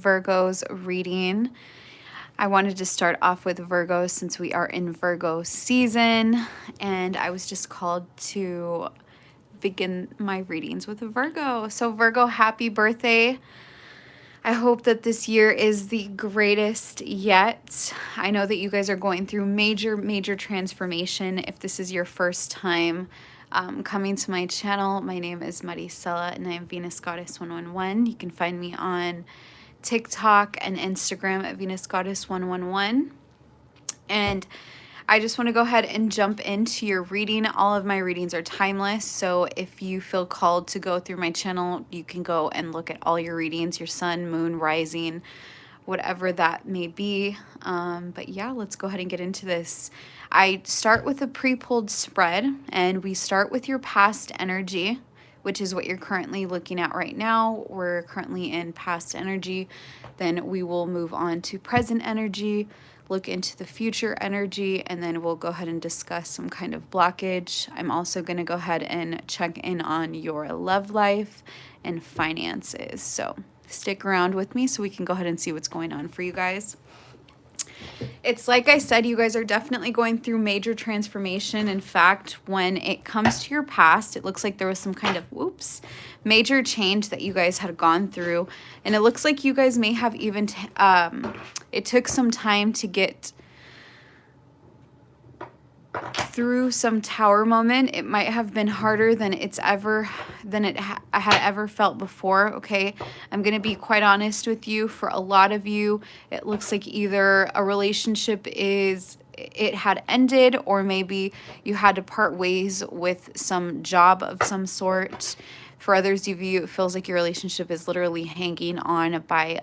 Virgo's reading. I wanted to start off with Virgo since we are in Virgo season, and I was just called to begin my readings with a Virgo. So Virgo, happy birthday. I hope that this year is the greatest yet. I know that you guys are going through major transformation. If this is your first time coming to my channel, my name is Maricela and I am Venus Goddess 111. You can find me on TikTok and Instagram at Venus Goddess 111. And I just want to go ahead and jump into your reading. All of my readings are timeless, so if you feel called to go through my channel, you can go and look at all your readings, your sun, moon, rising, whatever that may be. But yeah, let's go ahead and get into this. I start with a pre-pulled spread, and we start with your past energy, which is what you're currently looking at right now. We're currently in past energy. Then we will move on to present energy, look into the future energy, and then we'll go ahead and discuss some kind of blockage. I'm also going to go ahead and check in on your love life and finances. So stick around with me so we can go ahead and see what's going on for you guys. It's like I said, you guys are definitely going through major transformation. In fact, when it comes to your past, it looks like there was some kind of, major change that you guys had gone through. And it looks like you guys may have even, it took some time to get through some tower moment. It might have been harder than it had ever felt before. Okay, I'm gonna be quite honest with you. For a lot of you, it looks like either a relationship had ended, or maybe you had to part ways with some job of some sort. For others of you, it feels like your relationship is literally hanging on by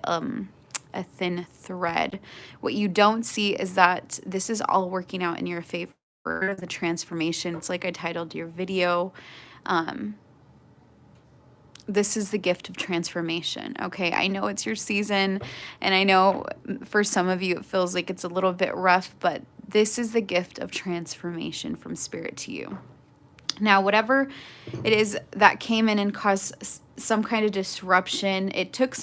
a thin thread. What you don't see is that this is all working out in your favor. The transformation. It's like I titled your video. This is the gift of transformation. Okay, I know it's your season, and I know for some of you it feels like it's a little bit rough, but this is the gift of transformation from spirit to you. Now, whatever it is that came in and caused some kind of disruption, it took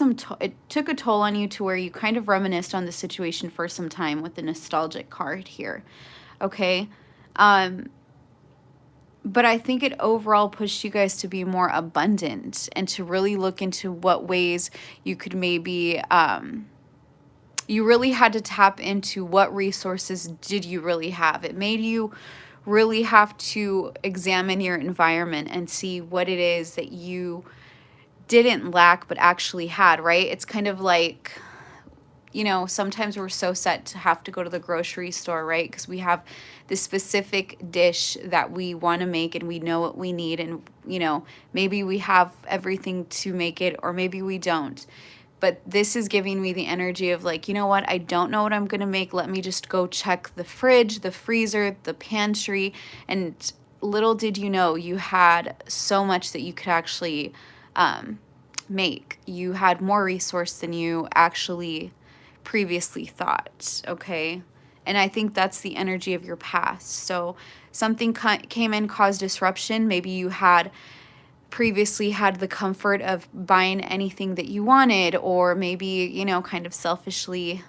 a toll on you to where you kind of reminisced on the situation for some time with the nostalgic card here. Okay. But I think it overall pushed you guys to be more abundant and to really look into what ways you could maybe, you really had to tap into what resources did you really have. It made you really have to examine your environment and see what it is that you didn't lack but actually had, right? It's kind of like, you know, sometimes we're so set to have to go to the grocery store, right? Because we have this specific dish that we want to make and we know what we need. And, you know, maybe we have everything to make it, or maybe we don't. But this is giving me the energy of like, you know what? I don't know what I'm going to make. Let me just go check the fridge, the freezer, the pantry. And little did you know, you had so much that you could actually make. You had more resource than you actually previously thought. Okay, and I think that's the energy of your past. So something came in, caused disruption. Maybe you had previously had the comfort of buying anything that you wanted, or maybe, you know, kind of selfishly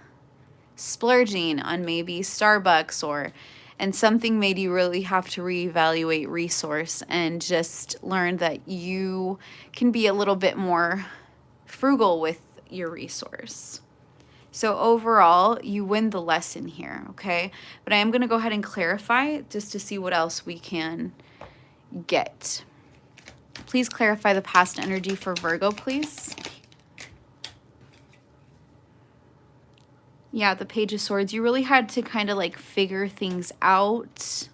splurging on maybe Starbucks, and something made you really have to reevaluate resource and just learn that you can be a little bit more frugal with your resource. So overall, you win the lesson here, okay? But I am going to go ahead and clarify just to see what else we can get. Please clarify the past energy for Virgo, please. Yeah, the Page of Swords. You really had to kind of like figure things out.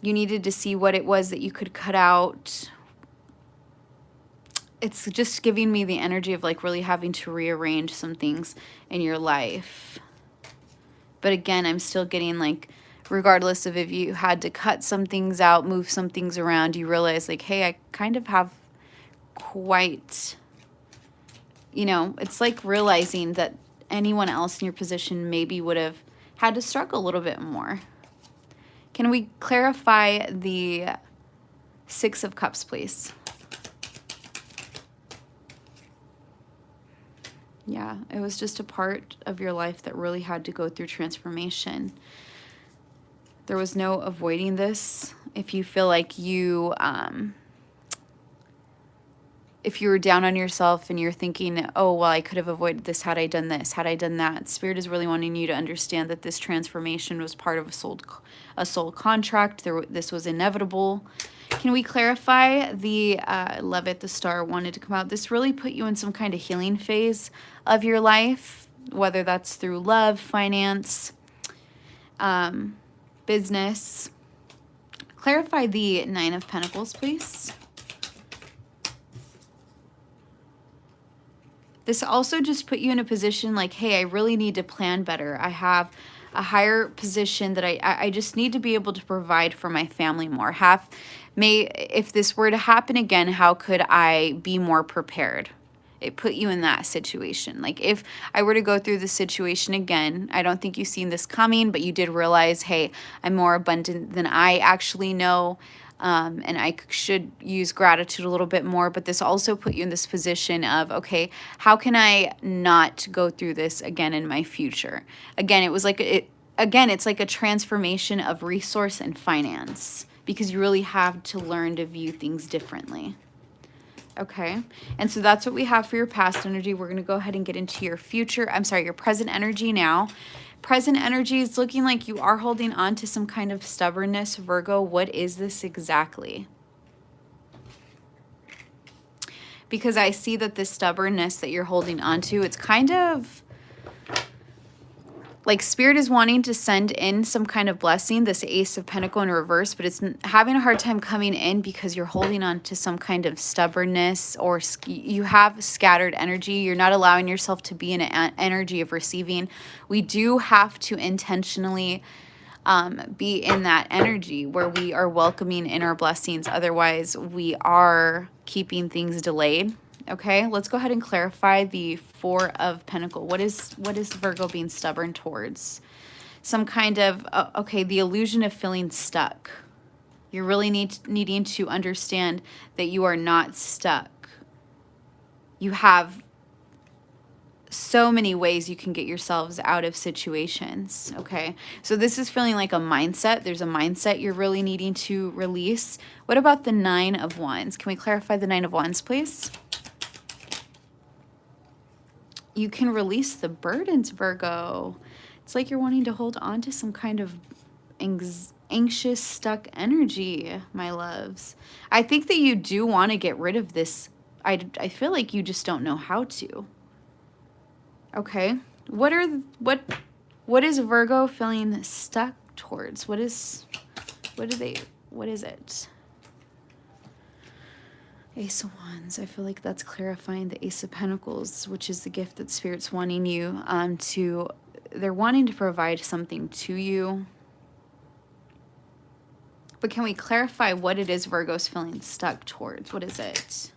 You needed to see what it was that you could cut out. It's just giving me the energy of like really having to rearrange some things in your life. But again, I'm still getting like, regardless of if you had to cut some things out, move some things around, you realize like, hey, I kind of have quite, you know, it's like realizing that anyone else in your position maybe would have had to struggle a little bit more. Can we clarify the Six of Cups, please? Yeah, it was just a part of your life that really had to go through transformation. There was no avoiding this. If you feel like if you were down on yourself and you're thinking, oh, well, I could have avoided this had I done this, had I done that. Spirit is really wanting you to understand that this transformation was part of a soul contract. This was inevitable. Can we clarify the love it, the star wanted to come out? This really put you in some kind of healing phase of your life, whether that's through love, finance, business. Clarify the Nine of Pentacles, please. This also just put you in a position like, hey, I really need to plan better. I have a higher position that I just need to be able to provide for my family more. If this were to happen again, how could I be more prepared? It put you in that situation. Like if I were to go through this situation again, I don't think you've seen this coming, but you did realize, hey, I'm more abundant than I actually know. And I should use gratitude a little bit more, but this also put you in this position of, okay, how can I not go through this again in my future? Again, it's like a transformation of resource and finance, because you really have to learn to view things differently. Okay, and so that's what we have for your past energy. We're going to go ahead and get into your your present energy now. Present energy is looking like you are holding on to some kind of stubbornness, Virgo. What is this exactly? Because I see that this stubbornness that you're holding on to, it's kind of like Spirit is wanting to send in some kind of blessing, this Ace of Pentacles in reverse, but it's having a hard time coming in because you're holding on to some kind of stubbornness, or you have scattered energy. You're not allowing yourself to be in an energy of receiving. We do have to intentionally be in that energy where we are welcoming in our blessings. Otherwise, we are keeping things delayed. Okay, let's go ahead and clarify the Four of Pentacles. What is Virgo being stubborn towards? Some kind of, okay, the illusion of feeling stuck. You're really needing to understand that you are not stuck. You have so many ways you can get yourselves out of situations, okay? So this is feeling like a mindset. There's a mindset you're really needing to release. What about the Nine of Wands? Can we clarify the Nine of Wands, please? You can release the burdens, Virgo. It's like you're wanting to hold on to some kind of anxious, stuck energy, my loves. I think that you do want to get rid of this. I feel like you just don't know how to. Okay. What is Virgo feeling stuck towards? What is it? Ace of Wands. I feel like that's clarifying the Ace of Pentacles, which is the gift that Spirit's wanting you they're wanting to provide something to you. But can we clarify what it is Virgo's feeling stuck towards? What is it?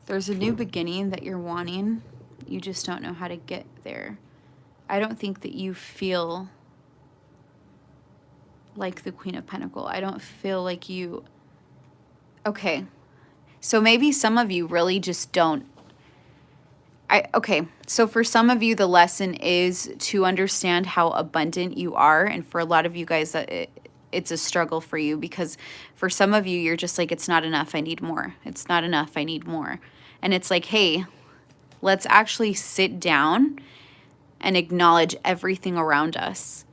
There's a new beginning that you're wanting. You just don't know how to get there. I don't think that you feel like the Queen of Pentacles. I don't feel like you... Okay. So maybe some of you really just don't... Okay. So for some of you, the lesson is to understand how abundant you are. And for a lot of you guys, it's a struggle for you, because for some of you, you're just like, it's not enough. I need more. It's not enough. I need more. And it's like, hey, let's actually sit down and acknowledge everything around us.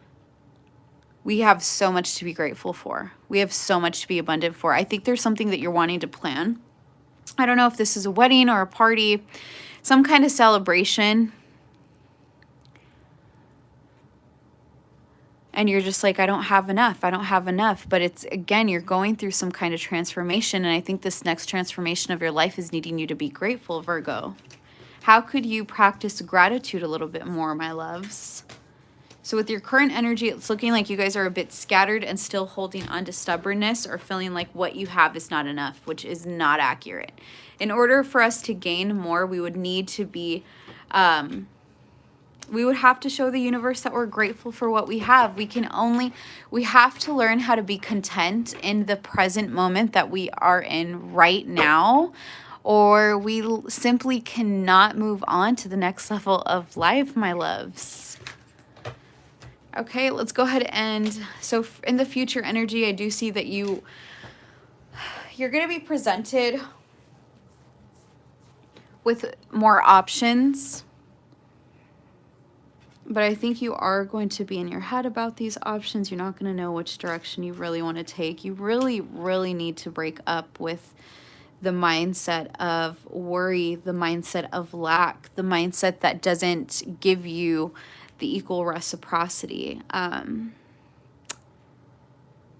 We have so much to be grateful for. We have so much to be abundant for. I think there's something that you're wanting to plan. I don't know if this is a wedding or a party, some kind of celebration. And you're just like, I don't have enough. I don't have enough. But it's, again, you're going through some kind of transformation. And I think this next transformation of your life is needing you to be grateful, Virgo. How could you practice gratitude a little bit more, my loves? So with your current energy, it's looking like you guys are a bit scattered and still holding on to stubbornness, or feeling like what you have is not enough, which is not accurate. In order for us to gain more, we would need to be We would have to show the universe that we're grateful for what we have. We have to learn how to be content in the present moment that we are in right now, or we simply cannot move on to the next level of life, my loves. Okay, let's go ahead and, so in the future energy, I do see that you're going to be presented with more options. But I think you are going to be in your head about these options. You're not going to know which direction you really want to take. You really, really need to break up with the mindset of worry, the mindset of lack, the mindset that doesn't give you the equal reciprocity.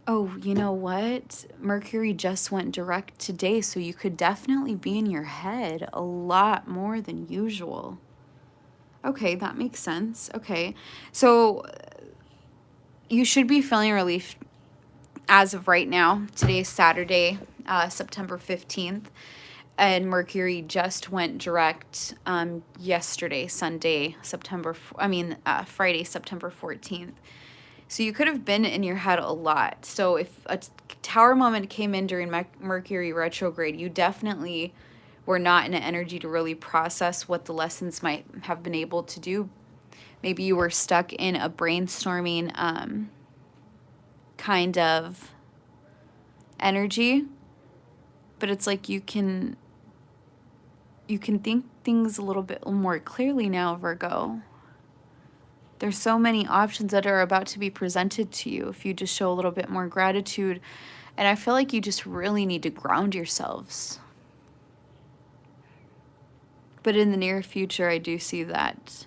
Oh, you know what? Mercury just went direct today, so you could definitely be in your head a lot more than usual. Okay, that makes sense. Okay, so you should be feeling relief as of right now. Today's Saturday, September 15th, and Mercury just went direct yesterday, Friday, September 14th. So you could have been in your head a lot. So if a tower moment came in during Mercury retrograde, you definitely were not in an energy to really process what the lessons might have been able to do. Maybe you were stuck in a brainstorming kind of energy, but it's like you can think things a little bit more clearly now, Virgo. There's so many options that are about to be presented to you if you just show a little bit more gratitude. And I feel like you just really need to ground yourselves. But in the near future, I do see that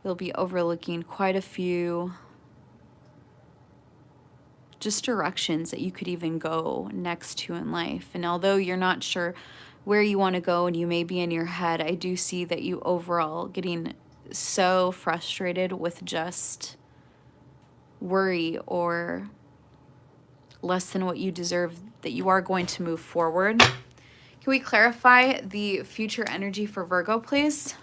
you'll be overlooking quite a few just directions that you could even go next to in life. And although you're not sure where you want to go and you may be in your head, I do see that you overall getting so frustrated with just worry or less than what you deserve, that you are going to move forward. Can we clarify the future energy for Virgo, please?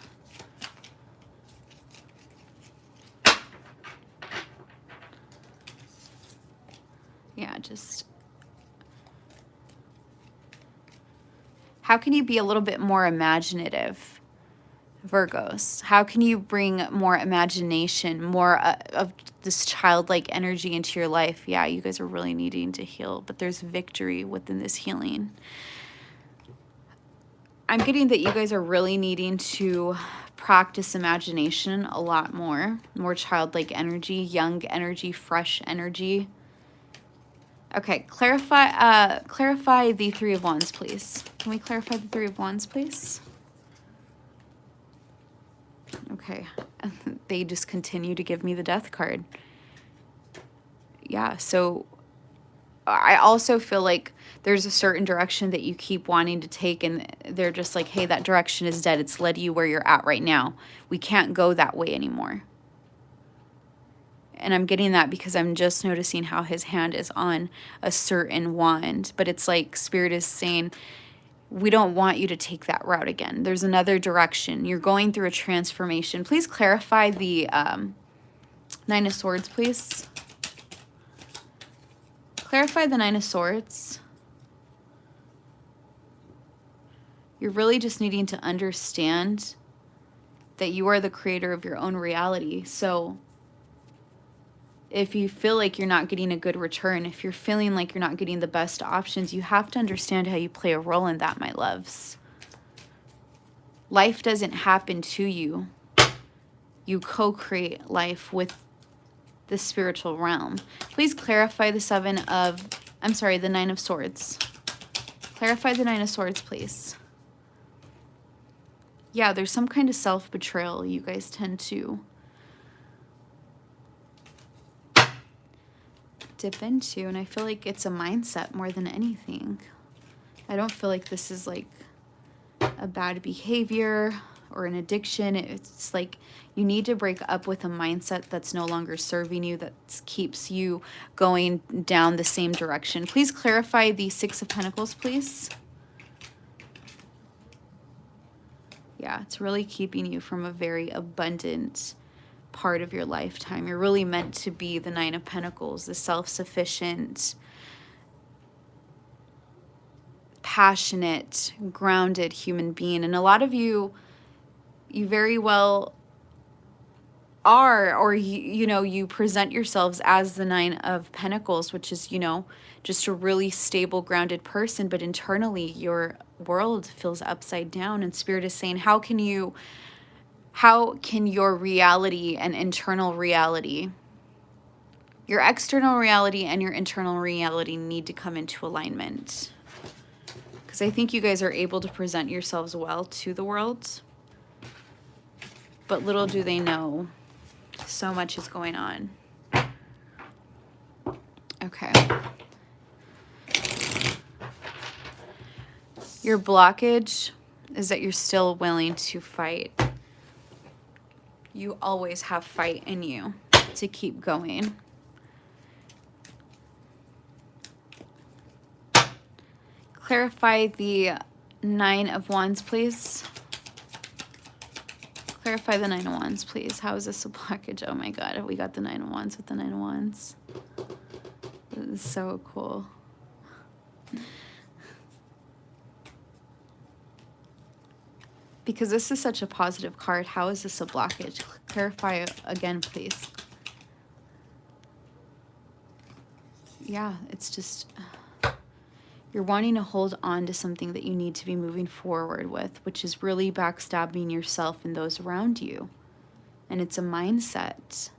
Yeah, just how can you be a little bit more imaginative, Virgos? How can you bring more imagination, more of this childlike energy into your life? Yeah, you guys are really needing to heal, but there's victory within this healing. I'm getting that you guys are really needing to practice imagination a lot more childlike energy, young energy, fresh energy. Okay, clarify the Three of Wands, please. Can we clarify the Three of Wands, please? Okay, they just continue to give me the Death card. Yeah, so I also feel like there's a certain direction that you keep wanting to take, and they're just like, hey, that direction is dead. It's led you where you're at right now. We can't go that way anymore. And I'm getting that because I'm just noticing how his hand is on a certain wand. But it's like Spirit is saying, we don't want you to take that route again. There's another direction. You're going through a transformation. Please clarify the Nine of Swords, please. Clarify the Nine of Swords. You're really just needing to understand that you are the creator of your own reality. So if you feel like you're not getting a good return, if you're feeling like you're not getting the best options, you have to understand how you play a role in that, my loves. Life doesn't happen to you. You co-create life with the spiritual realm. Please clarify the the Nine of Swords. Clarify the Nine of Swords, please. Yeah, there's some kind of self-betrayal you guys tend to dip into, and I feel like it's a mindset more than anything. I don't feel like this is like a bad behavior or an addiction. It's like you need to break up with a mindset that's no longer serving you, that keeps you going down the same direction. Please clarify the Six of Pentacles, please. Yeah, it's really keeping you from a very abundant part of your lifetime. You're really meant to be the Nine of Pentacles, the self-sufficient, passionate, grounded human being. And a lot of you very well are, or you know, you present yourselves as the Nine of Pentacles, which is, you know, just a really stable, grounded person, but internally your world feels upside down, and Spirit is saying, how can your reality and internal reality, your external reality and your internal reality need to come into alignment? Because I think you guys are able to present yourselves well to the world, but little do they know, so much is going on. Okay. Your blockage is that you're still willing to fight. You always have fight in you to keep going. Clarify the Nine of Wands, please. Clarify the Nine of Wands, please. How is this a blockage? Oh my God, we got the Nine of Wands with the Nine of Wands. This is so cool. Because this is such a positive card, how is this a blockage? Clarify again, please. Yeah, it's just, you're wanting to hold on to something that you need to be moving forward with, which is really backstabbing yourself and those around you. And it's a mindset.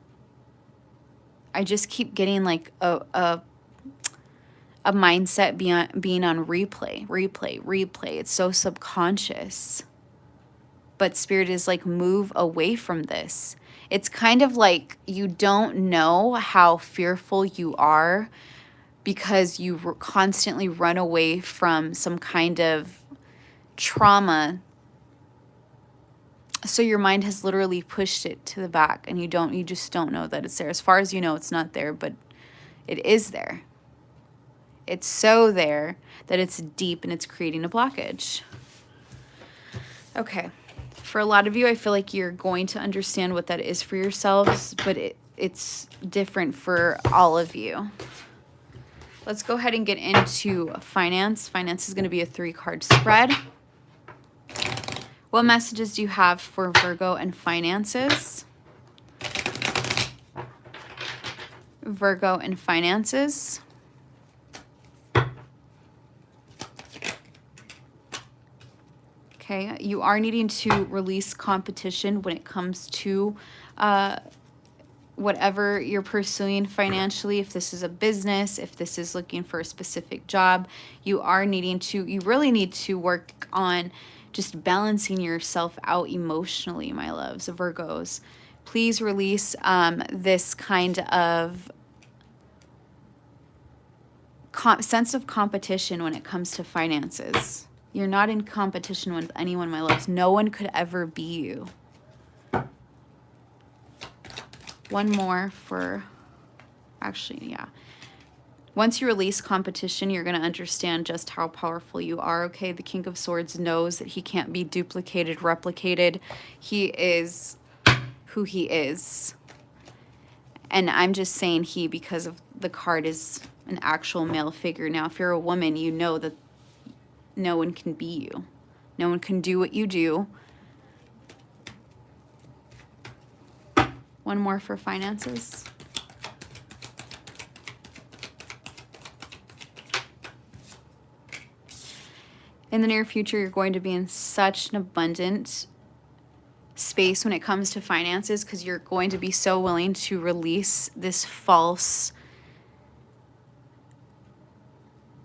I just keep getting like a mindset being on replay. It's so subconscious. But Spirit is like, move away from this. It's kind of like you don't know how fearful you are because you constantly run away from some kind of trauma. So your mind has literally pushed it to the back, and you just don't know that it's there. As far as you know, it's not there, but it is there. It's so there that it's deep and it's creating a blockage. Okay. For a lot of you, I feel like you're going to understand what that is for yourselves, but it's different for all of you. Let's go ahead and get into finance. Finance is going to be a 3-card spread. What messages do you have for Virgo and finances? Virgo and finances. Okay, you are needing to release competition when it comes to whatever you're pursuing financially. If this is a business, if this is looking for a specific job, you really need to work on just balancing yourself out emotionally, my loves, Virgos. Please release this kind of sense of competition when it comes to finances. You're not in competition with anyone, my loves. No one could ever be you. One more for, actually, yeah. Once you release competition, you're going to understand just how powerful you are, okay? The King of Swords knows that he can't be duplicated, replicated. He is who he is. And I'm just saying he because of the card is an actual male figure. Now, if you're a woman, you know that no one can be you. No one can do what you do. One more for finances. In the near future, you're going to be in such an abundant space when it comes to finances because you're going to be so willing to release this false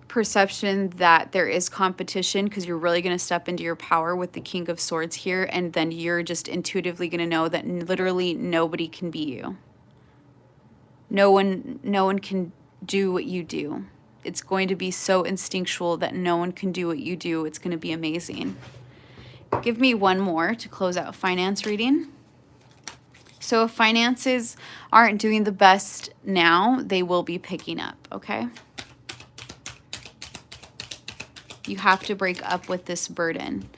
perception that there is competition, because you're really going to step into your power with the King of Swords here, and then you're just intuitively going to know that literally nobody can be you. No one can do what you do. It's going to be so instinctual that no one can do what you do. It's going to be amazing. Give me one more to close out finance reading. So if finances aren't doing the best now, they will be picking up, okay? You have to break up with this burden.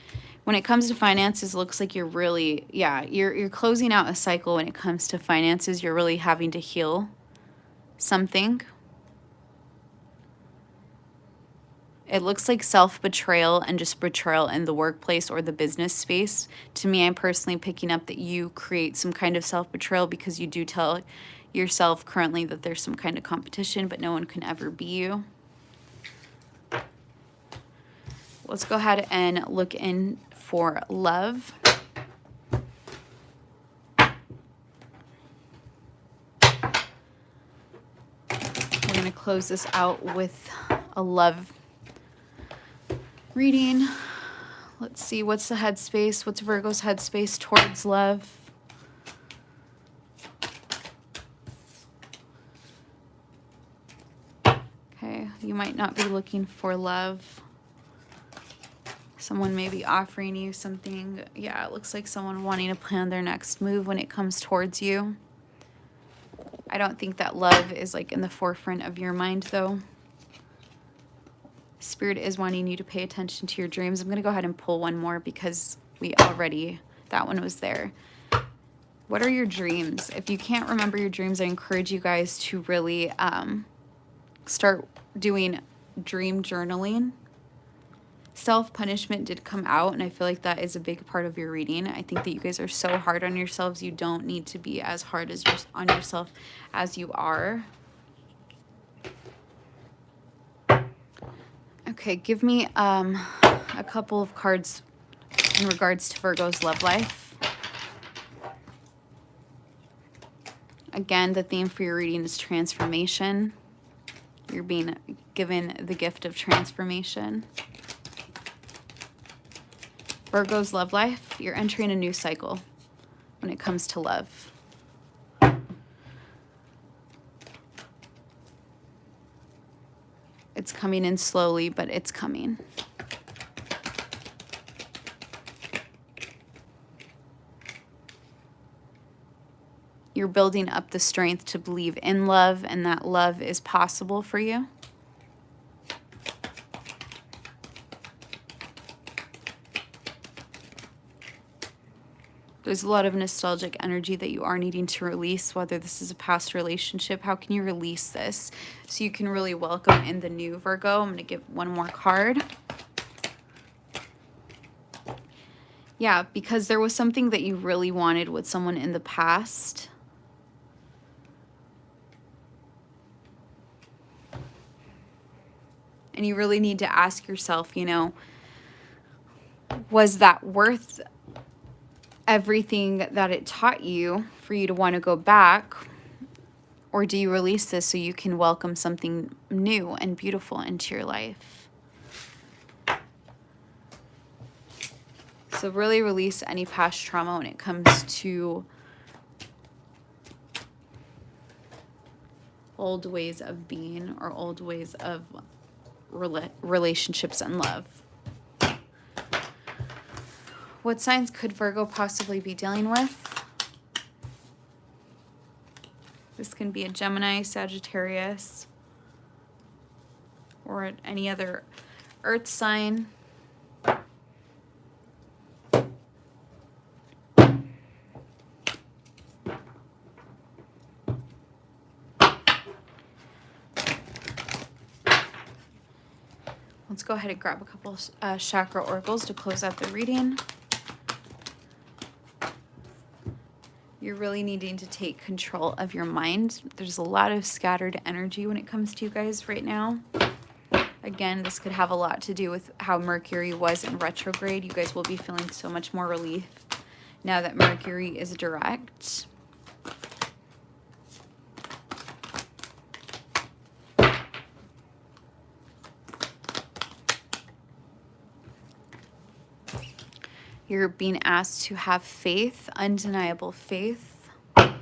When it comes to finances, it looks like you're really, yeah, you're closing out a cycle when it comes to finances. You're really having to heal something. It looks like self-betrayal and just betrayal in the workplace or the business space. To me, I'm personally picking up that you create some kind of self-betrayal because you do tell yourself currently that there's some kind of competition, but no one can ever be you. Let's go ahead and look in for love. We're going to close this out with a love reading. Let's see, what's the headspace? What's Virgo's headspace towards love? Okay, you might not be looking for love. Someone may be offering you something. Yeah, it looks like someone wanting to plan their next move when it comes towards you. I don't think that love is like in the forefront of your mind though. Spirit is wanting you to pay attention to your dreams. I'm going to go ahead and pull one more because that one was there. What are your dreams? If you can't remember your dreams, I encourage you guys to really start doing dream journaling. Self-punishment did come out, and I feel like that is a big part of your reading. I think that you guys are so hard on yourselves. You don't need to be as hard on yourself as you are. Okay, give me a couple of cards in regards to Virgo's love life. Again, the theme for your reading is transformation. You're being given the gift of transformation. Virgo's love life, you're entering a new cycle when it comes to love. It's coming in slowly, but it's coming. You're building up the strength to believe in love, and that love is possible for you. There's a lot of nostalgic energy that you are needing to release, whether this is a past relationship. How can you release this so you can really welcome in the new, Virgo? I'm going to give one more card. Yeah, because there was something that you really wanted with someone in the past. And you really need to ask yourself, you know, was that worth everything that it taught you for you to want to go back? Or do you release this so you can welcome something new and beautiful into your life? So really release any past trauma when it comes to old ways of being or old ways of relationships and love. What signs could Virgo possibly be dealing with? This can be a Gemini, Sagittarius, or any other earth sign. Let's go ahead and grab a couple chakra oracles to close out the reading. You're really needing to take control of your mind. There's a lot of scattered energy when it comes to you guys right now. Again, this could have a lot to do with how Mercury was in retrograde. You guys will be feeling so much more relief now that Mercury is direct. You're being asked to have faith, undeniable faith. Okay,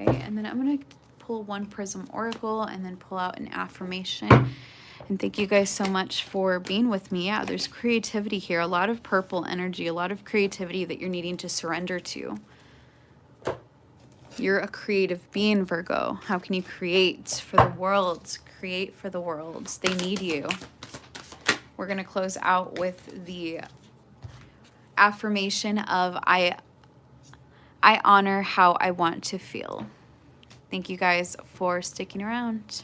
and then I'm going to pull one Prism Oracle and then pull out an affirmation. And thank you guys so much for being with me. Yeah, there's creativity here, a lot of purple energy, a lot of creativity that you're needing to surrender to. You're a creative being, Virgo. How can you create for the world? create for the world. They need you. We're going to close out with the affirmation of I honor how I want to feel. Thank you guys for sticking around.